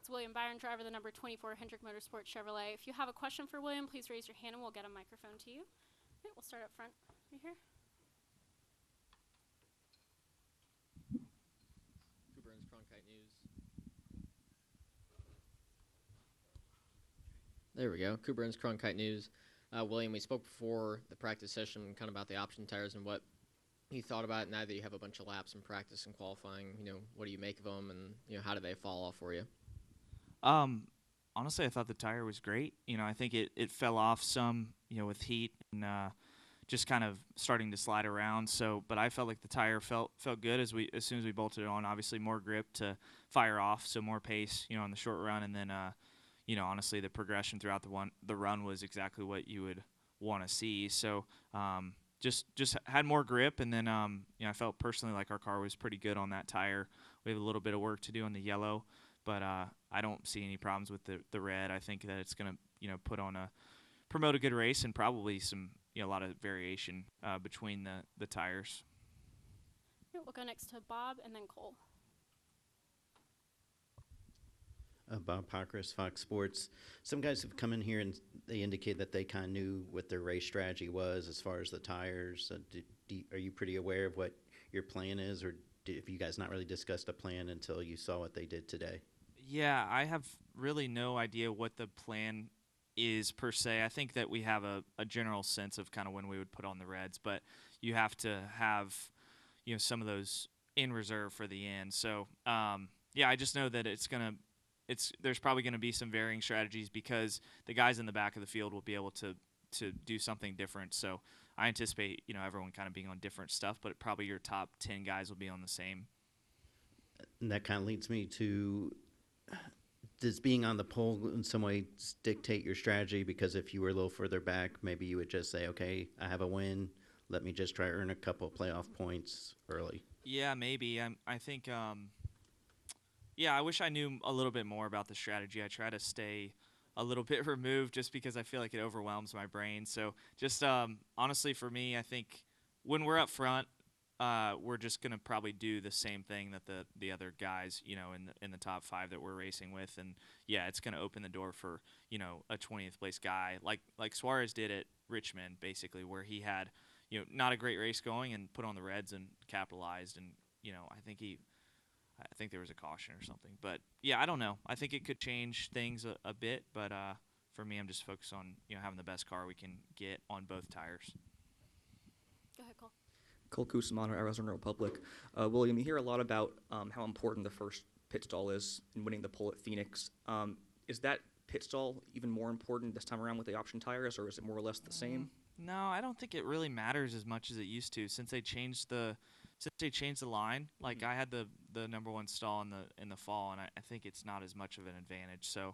That's William Byron, driver of the number 24 Hendrick Motorsports Chevrolet. If you have a question for William, please raise your hand and we'll get a microphone to you. Okay, we'll start up front right here. Cooperin's Cronkite News. There we go. Cooperin's Cronkite News. William, we spoke before the practice session kind of about the option tires and what you thought about it now that you have a bunch of laps in practice and qualifying. What do you make of them, and how do they fall off for you? Honestly, I thought the tire was great. I think it fell off some, with heat and just kind of starting to slide around. So, but I felt like the tire felt good as soon as we bolted it on. Obviously, more grip to fire off, so more pace, on the short run, and then honestly, the progression throughout the run was exactly what you would want to see. So, just had more grip, and then I felt personally like our car was pretty good on that tire. We have a little bit of work to do on the yellow, but I don't see any problems with the red. I think that it's going to promote a good race and probably some a lot of variation between the tires. Here, we'll go next to Bob and then Cole. Bob Pockris, Fox Sports. Some guys have come in here and they indicate that they kind of knew what their race strategy was as far as the tires. Are you pretty aware of what your plan is, or have you guys not really discussed a plan until you saw what they did today? Yeah, I have really no idea what the plan is per se. I think that we have a general sense of kind of when we would put on the reds, but you have to have some of those in reserve for the end. So I just know that there's probably going to be some varying strategies because the guys in the back of the field will be able to do something different. So I anticipate, everyone kind of being on different stuff, but probably your top 10 guys will be on the same. And that kind of leads me to, does being on the pole in some way dictate your strategy? Because if you were a little further back, maybe you would just say, okay, I have a win. Let me just try to earn a couple of playoff points early. Yeah, maybe. I think I wish I knew a little bit more about the strategy. I try to stay a little bit removed just because I feel like it overwhelms my brain. So just honestly for me, I think when we're up front, we're just going to probably do the same thing that the other guys, in the top 5 that we're racing with. And, yeah, it's going to open the door for, a 20th place guy like Suarez did at Richmond, basically, where he had, not a great race going and put on the reds and capitalized. And, I think there was a caution or something. But, yeah, I don't know. I think it could change things a bit. But for me, I'm just focused on, having the best car we can get on both tires. Go ahead, Cole. Cole Cusimano, Arizona Republic. William, you hear a lot about how important the first pit stall is in winning the pole at Phoenix. Is that pit stall even more important this time around with the option tires, or is it more or less the same? No, I don't think it really matters as much as it used to since they changed the line. Like I had the number 1 stall in the fall, and I think it's not as much of an advantage. So,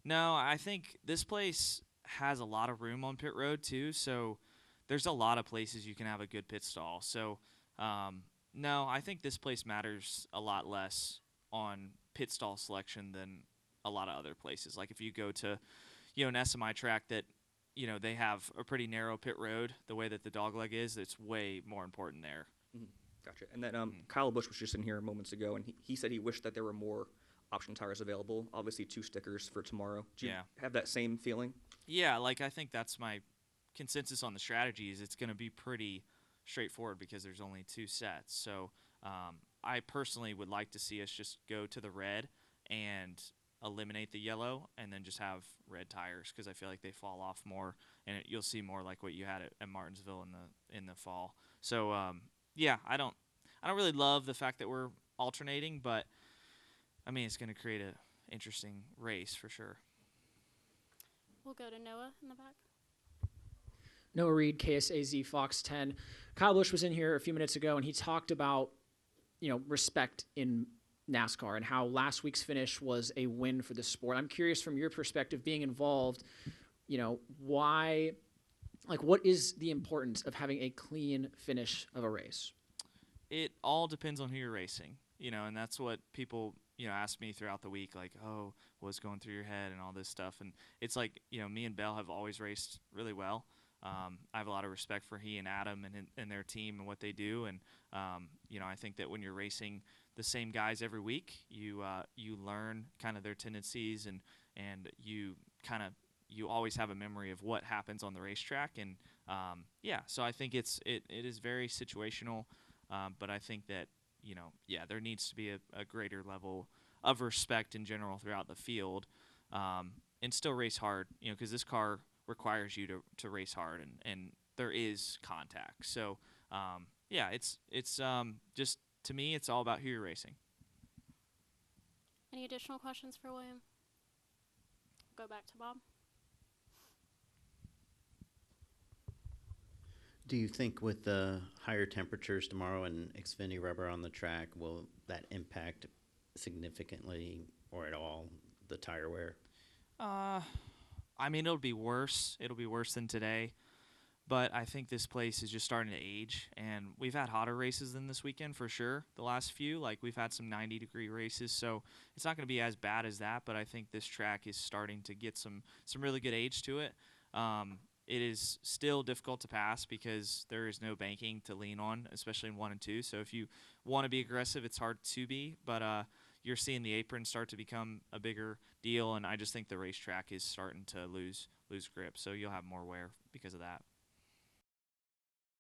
no, I think this place has a lot of room on pit road too. So there's a lot of places you can have a good pit stall. So, no, I think this place matters a lot less on pit stall selection than a lot of other places. Like if you go to, an SMI track that, they have a pretty narrow pit road, the way that the dogleg is, it's way more important there. Mm-hmm. Gotcha. And then Kyle Busch was just in here moments ago, and he said he wished that there were more option tires available. Obviously, 2 stickers for tomorrow. Do you have that same feeling? Yeah, like I think that's my consensus on the strategy is it's going to be pretty straightforward because there's only 2 sets. So I personally would like to see us just go to the red and eliminate the yellow and then just have red tires because I feel like they fall off more and you'll see more like what you had at Martinsville in the fall. So I don't really love the fact that we're alternating, but I mean it's going to create an interesting race for sure. We'll go to Noah in the back. Noah Reed, KSAZ Fox 10. Kyle Busch was in here a few minutes ago, and he talked about, respect in NASCAR and how last week's finish was a win for the sport. I'm curious from your perspective, being involved, why, what is the importance of having a clean finish of a race? It all depends on who you're racing, and that's what people, ask me throughout the week, like, oh, what's going through your head and all this stuff. And it's like, me and Bell have always raced really well. I have a lot of respect for he and Adam and their team and what they do. And, I think that when you're racing the same guys every week. You learn kind of their tendencies, and you always have a memory of what happens on the racetrack. And so I think it is very situational, but I think that there needs to be a greater level of respect in general throughout the field, and still race hard. Because this car requires you to race hard, and there is contact. So it's just, to me, it's all about who you're racing. Any additional questions for William? Go back to Bob. Do you think with the higher temperatures tomorrow and Xfinity rubber on the track, will that impact significantly or at all the tire wear? I mean, it'll be worse. It'll be worse than today. But I think this place is just starting to age, and we've had hotter races than this weekend for sure. The last few, like we've had some 90-degree races, so it's not going to be as bad as that. But I think this track is starting to get some really good age to it. It is still difficult to pass because there is no banking to lean on, especially in 1 and 2. So if you want to be aggressive, it's hard to be. But you're seeing the apron start to become a bigger deal, and I just think the racetrack is starting to lose grip. So you'll have more wear because of that.